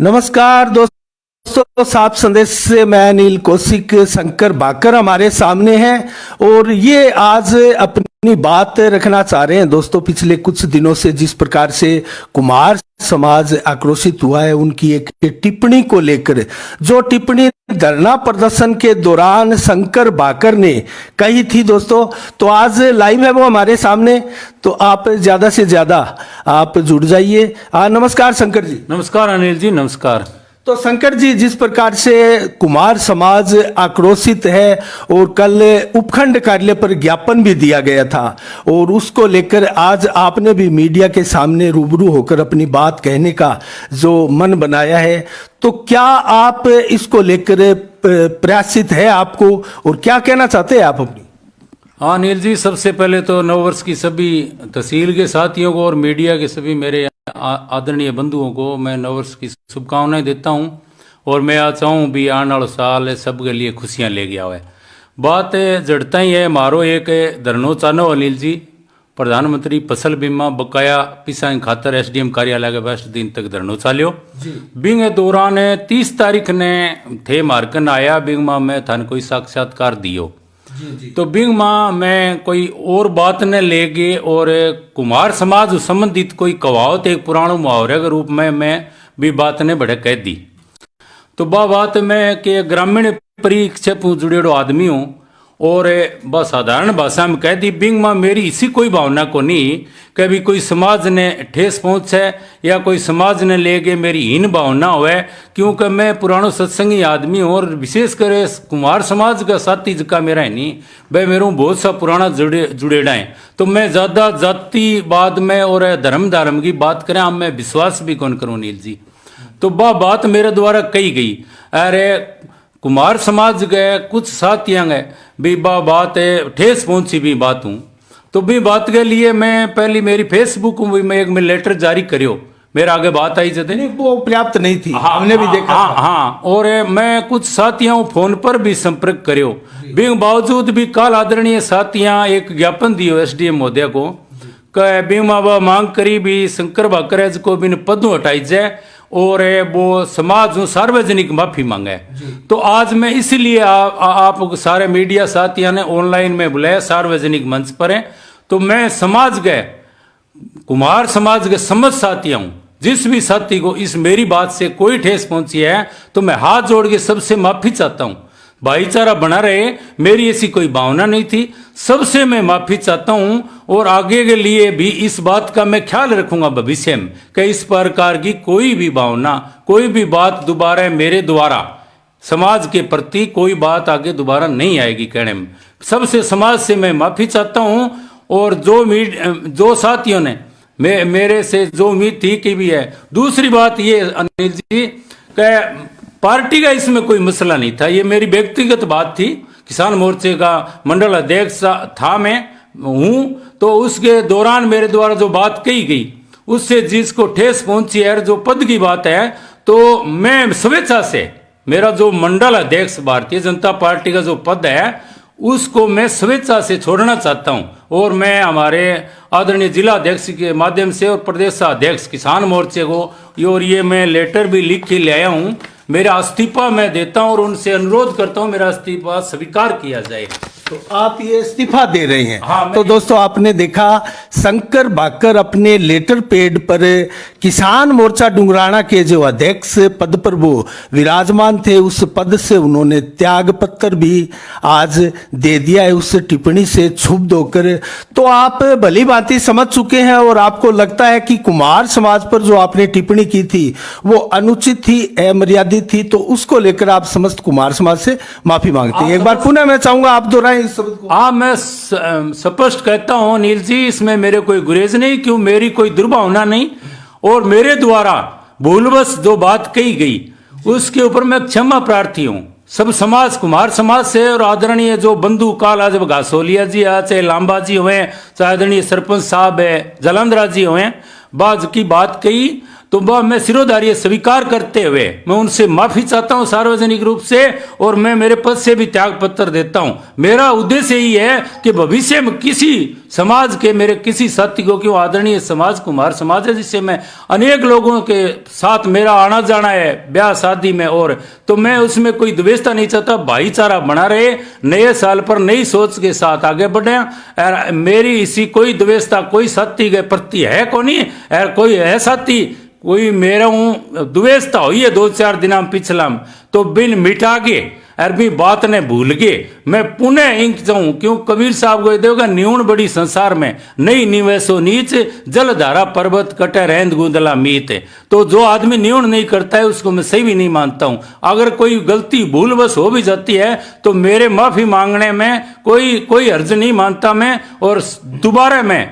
नमस्कार दोस्तों, साफ संदेश से मैं अनिल कौशिक। शंकर भाकर हमारे सामने हैं और ये आज अपनी बात रखना चाह रहे हैं। दोस्तों, पिछले कुछ दिनों से जिस प्रकार से कुमार समाज आक्रोशित हुआ है उनकी एक टिप्पणी को लेकर, जो टिप्पणी धरना प्रदर्शन के दौरान शंकर भाकर ने कही थी दोस्तों, तो आज लाइव है वो हमारे सामने। तो आप ज्यादा से ज्यादा आप जुड़ जाइए। नमस्कार शंकर जी। नमस्कार अनिल जी, नमस्कार। तो शंकर जी, जिस प्रकार से कुमार समाज आक्रोशित है और कल उपखंड कार्यालय पर ज्ञापन भी दिया गया था और उसको लेकर आज आपने भी मीडिया के सामने रूबरू होकर अपनी बात कहने का जो मन बनाया है, तो क्या आप इसको लेकर प्रयासित है आपको और क्या कहना चाहते हैं आप अपनी? हाँ अनिल जी, सबसे पहले तो नववर्ष की सभी तहसील के साथियों को और मीडिया के सभी मेरे आदरणीय बंधुओं को मैं नववर्ष की शुभकामनाएं देता हूं। और मैं आज चाहूँ भी आने वाला साल सबके लिए खुशियां ले गया है। बात जड़ता ही है मारो एक धरनो चानो अनिल जी, प्रधानमंत्री फसल बीमा बकाया पिसाई खातर एसडीएम कार्यालय के 20 दिन तक धरनो चाल्यो। बिंग दौरान 30 तारीख ने थे मार्कन आया बिंग मां में थान कोई साक्षात्कार दियो। तो बिंग मां मैं कोई और बात न ले गए और कुमार समाज संबंधित कोई कहावत एक पुराना मुहावरे के रूप में मैं भी बात ने बड़े कह दी। तो बात मैं के ग्रामीण परीक्षा जुड़ेड़ो आदमी हूँ और बस साधारण भाषा में कह दी बिंग मां मेरी इसी कोई भावना को नहीं कभी कोई समाज ने ठेस पहुंचे या कोई समाज ने ले गए मेरी हीन भावना हुए, क्योंकि मैं पुरानो सत्संगी आदमी हूँ और विशेषकर कुमार समाज का साथी जिका मेरा है नहीं भाई मेरे बहुत सा पुराना जुड़ेड़ा है। तो मैं ज़्यादा जातिवाद में और धर्म की बात करें अब मैं विश्वास भी कौन करूँ नील जी। तो बात मेरे द्वारा कही गई, अरे कुमार समाज गए कुछ साथियां गए भी बात है ठेस पहुंची भी बात हूँ। तो भी बात के लिए मैं पहली मेरी फेसबुक में मैं एक लेटर जारी करियो, मेरे आगे बात आई जते नहीं वो पर्याप्त नहीं थी। हमने भी देखा। हाँ, और मैं कुछ साथियों फोन पर भी संपर्क करियो भी बावजूद भी काल आदरणीय साथियां एक ज्ञापन दियो एसडीएम महोदय को बीमा मांग करी भी शंकर भाकर को भी पदों हटाई जाए और वो समाज सार्वजनिक माफी मांगे। तो आज मैं इसलिए आप सारे मीडिया साथियों ने ऑनलाइन में बुलाया सार्वजनिक मंच पर है। तो मैं समाज के कुमार समाज के समझ साथियों हूँ, जिस भी साथी को इस मेरी बात से कोई ठेस पहुंची है तो मैं हाथ जोड़ के सबसे माफी चाहता हूँ। भाईचारा बना रहे, मेरी ऐसी कोई भावना नहीं थी, सबसे मैं माफी चाहता हूं और आगे के लिए भी इस बात का मैं ख्याल रखूंगा भविष्य में कि इस प्रकार की कोई भी भावना कोई भी बात दोबारा मेरे द्वारा समाज के प्रति कोई बात आगे दोबारा नहीं आएगी। कहने में सबसे समाज से मैं माफी चाहता हूं और जो साथियों ने मेरे से जो उम्मीद थी कि भी है। दूसरी बात ये अनिल जी कि पार्टी का इसमें कोई मसला नहीं था, ये मेरी व्यक्तिगत बात थी। किसान मोर्चे का मंडल अध्यक्ष था मैं हूँ, तो उसके दौरान मेरे द्वारा जो बात कही गई उससे जिसको ठेस पहुंची है जो पद की बात है, तो मैं स्वेच्छा से मेरा जो मंडल अध्यक्ष भारतीय जनता पार्टी का जो पद है उसको मैं स्वेच्छा से छोड़ना चाहता हूं और मैं हमारे आदरणीय जिला अध्यक्ष के माध्यम से और प्रदेश अध्यक्ष किसान मोर्चे को और ये मैं लेटर भी लिख के ले आया हूं, मेरा इस्तीफा मैं देता हूं और उनसे अनुरोध करता हूं मेरा इस्तीफा स्वीकार किया जाए। तो आप ये इस्तीफा दे रहे हैं। हाँ, तो दोस्तों आपने देखा शंकर भाकर अपने लेटर पैड पर किसान मोर्चा डुंगराना के जो अध्यक्ष पद पर वो विराजमान थे उस पद से उन्होंने त्याग पत्र भी आज दे दिया है उस टिप्पणी से क्षुब्ध होकर। तो आप भली भांति समझ चुके हैं और आपको लगता है कि कुमार समाज पर जो आपने टिप्पणी की थी वो अनुचित थी, अमर्यादित थी, तो उसको लेकर आप समस्त कुमार समाज से माफी मांगते हैं। एक बार पुनः मैं चाहूंगा आप दोहराएं इस शब्द को। हाँ, मैं स्पष्ट कहता हूं नील जी, इसमें मेरे कोई गुरेज नहीं, क्यों मेरी कोई दुर्भावना नहीं और मेरे द्वारा भूलवश जो बात कही गई उसके ऊपर मैं क्षमा प्रार्थी हूं सब समाज कुमार समाज से। और आदरणीय जो बंधु काल आज घासोलिया जी चाहे लांबा जी हुए, चाहे आदरणीय सरपंच साहब है जलंधरा जी हुए, बाज की बात कही तो वह मैं सिरोधार्य स्वीकार करते हुए मैं उनसे माफी चाहता हूं सार्वजनिक रूप से, और मैं मेरे पद से भी त्याग पत्र देता हूं। मेरा उद्देश्य यही है कि भविष्य में किसी समाज के मेरे किसी साथी को, क्यों आदरणीय समाज कुमार समाज है जिससे मैं अनेक लोगों के साथ मेरा आना जाना है ब्याह शादी में, और तो मैं उसमें कोई द्वेषता नहीं चाहता, भाईचारा बना रहे, नए साल पर नई सोच के साथ आगे बढ़े। और मेरी इसी कोई द्वेषता कोई साथी के प्रति है को नहीं, और कोई है साथी कोई मेरा हूं द्वेषता हुई है 2-4 दिन पिछला, तो बिन मिटा के अरबी बात ने भूल के मैं पुनः इंक जाऊं। क्यों कबीर साहब को देखोगा, न्यून बड़ी संसार में नहीं निवेशो नीच, जलधारा पर्वत कटे रहंद गुंदला मीत। तो जो आदमी न्यून नहीं करता है उसको मैं सही भी नहीं मानता हूं। अगर कोई गलती भूलवश हो भी जाती है तो मेरे माफी मांगने में कोई हर्ज नहीं मानता मैं, और दोबारा मैं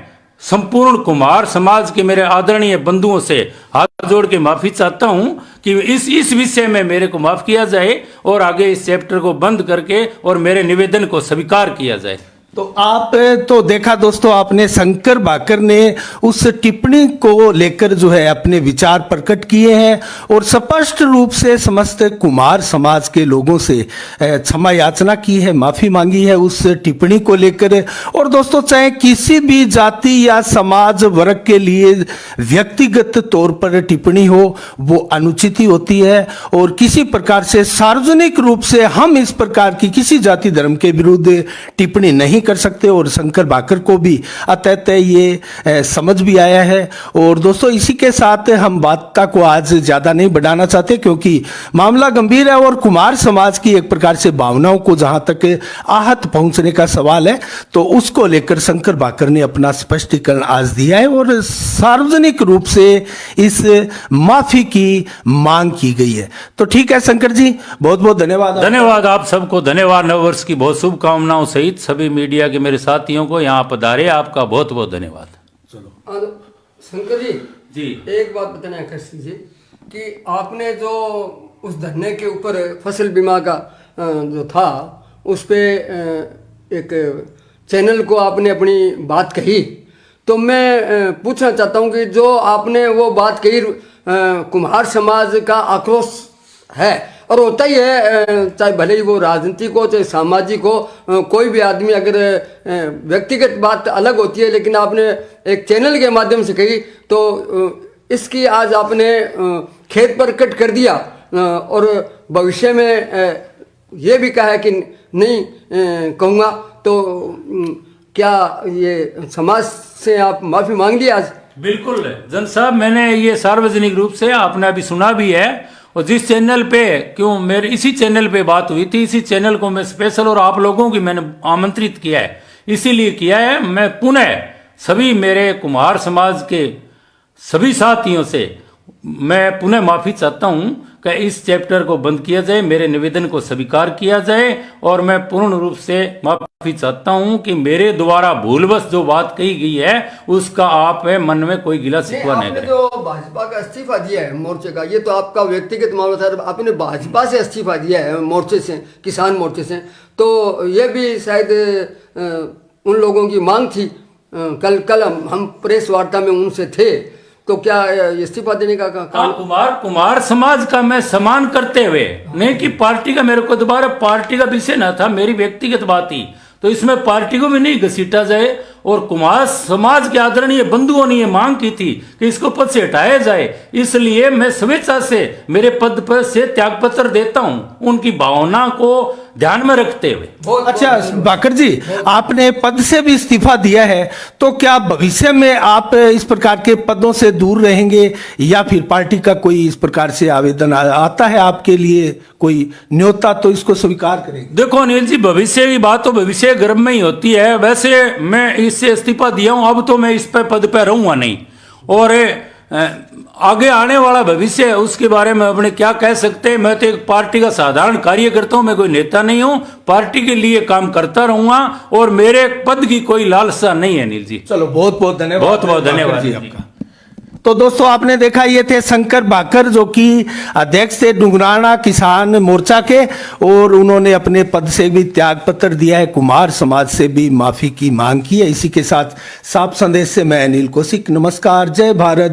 संपूर्ण कुमार समाज के मेरे आदरणीय बंधुओं से हाथ जोड़ के माफी चाहता हूं कि इस विषय में मेरे को माफ किया जाए, और आगे इस चैप्टर को बंद करके और मेरे निवेदन को स्वीकार किया जाए। तो आप तो देखा दोस्तों, आपने शंकर भाकर ने उस टिप्पणी को लेकर जो है अपने विचार प्रकट किए हैं, और स्पष्ट रूप से समस्त कुमार समाज के लोगों से क्षमा याचना की है, माफी मांगी है उस टिप्पणी को लेकर। और दोस्तों, चाहे किसी भी जाति या समाज वर्ग के लिए व्यक्तिगत तौर पर टिप्पणी हो, वो अनुचित ही होती है, और किसी प्रकार से सार्वजनिक रूप से हम इस प्रकार की किसी जाति धर्म के विरुद्ध टिप्पणी नहीं कर सकते, और शंकर भाकर को भी अतः ये समझ भी आया है। और दोस्तों, इसी के साथ हम वार्ता को आज ज्यादा नहीं बढ़ाना चाहते, क्योंकि मामला गंभीर है और कुमार समाज की एक प्रकार से भावनाओं को जहां तक आहत पहुंचने का सवाल है, तो उसको लेकर शंकर भाकर ने अपना स्पष्टीकरण आज दिया है, और सार्वजनिक रूप से इस माफी की मांग की गई है। तो ठीक है शंकर जी, बहुत बहुत धन्यवाद। धन्यवाद आप सबको, धन्यवाद। नववर्ष की बहुत शुभकामनाओं सहित सभी मीडिया के मेरे साथियों को यहाँ पधारे, आपका बहुत बहुत धन्यवाद। चलो शंकर जी, एक बात बताना कर दीजिए कि आपने जो उस धरने के ऊपर फसल बीमा का जो था उस पे एक चैनल को आपने अपनी बात कही, तो मैं पूछना चाहता हूँ कि जो आपने वो बात कही कुम्हार समाज का आक्रोश है, और होता ही है, चाहे भले ही वो राजनीतिक हो चाहे सामाजिक हो, कोई भी आदमी अगर व्यक्तिगत बात अलग होती है, लेकिन आपने एक चैनल के माध्यम से कही, तो इसकी आज आपने खेद प्रकट कर दिया, और भविष्य में ये भी कहा है कि नहीं कहूँगा। तो क्या ये समाज से आप माफी मांग ली आज? बिल्कुल जन साहब, मैंने ये सार्वजनिक रूप से, आपने अभी सुना भी है, और जिस चैनल पे, क्यों मेरे इसी चैनल पे बात हुई थी, इसी चैनल को मैं स्पेशल और आप लोगों की मैंने आमंत्रित किया है, इसीलिए किया है। मैं पुनः सभी मेरे कुम्हार समाज के सभी साथियों से मैं पुनः माफी चाहता हूं कि इस चैप्टर को बंद किया जाए, मेरे निवेदन को स्वीकार किया जाए, और मैं पूर्ण रूप से माफी चाहता हूं कि मेरे द्वारा भूलवश जो बात कही गई है उसका आप मन में कोई गिला शिकवा नहीं करें। जो भाजपा का इस्तीफा दिया है मोर्चे का, ये तो आपका व्यक्तिगत मामला था, आपने भाजपा से इस्तीफा दिया है मोर्चे से, किसान मोर्चे से, तो ये भी शायद उन लोगों की मांग थी। कल हम प्रेस वार्ता में उनसे थे, तो क्या इस्तीफा देने का कारण? कुमार समाज का मैं सम्मान करते हुए, नहीं कि पार्टी का, मेरे को दोबारा पार्टी का विषय ना था, मेरी व्यक्तिगत बात ही, तो इसमें पार्टी को भी नहीं घसीटा जाए। और कुमार समाज के आदरणीय बंधुओं ने ये मांग की थी कि इसको पद से हटाया जाए, इसलिए मैं स्वेच्छा से मेरे पद पर से त्यागपत्र देता हूं, उनकी भावना को ध्यान में रखते हुए। अच्छा भाकर जी, आपने पद से भी इस्तीफा दिया है, तो क्या भविष्य में आप इस प्रकार के पदों से दूर रहेंगे, या फिर पार्टी का कोई इस प्रकार से आवेदन आता है आपके लिए, कोई न्योता, तो इसको स्वीकार करेंगे? देखो अनिल जी, भविष्य की बात तो भविष्य गर्भ में ही होती है। वैसे मैं इससे इस्तीफा दिया हूं, अब तो मैं इस पे पद पे रहूंगा नहीं, और आगे आने वाला भविष्य है उसके बारे में अपने क्या कह सकते हैं। मैं तो एक पार्टी का साधारण कार्यकर्ता हूं, मैं कोई नेता नहीं हूं, पार्टी के लिए काम करता रहूंगा, और मेरे पद की कोई लालसा नहीं है अनिल जी। चलो बहुत बहुत धन्यवाद, बहुत बहुत धन्यवाद जी आपका। तो दोस्तों, आपने देखा, ये थे शंकर भाकर, जो कि अध्यक्ष थे डुंगराना किसान मोर्चा के, और उन्होंने अपने पद से भी त्याग पत्र दिया है, कुमार समाज से भी माफी की मांग की है। इसी के साथ साफ संदेश से मैं अनिल कौशिक, नमस्कार, जय भारत।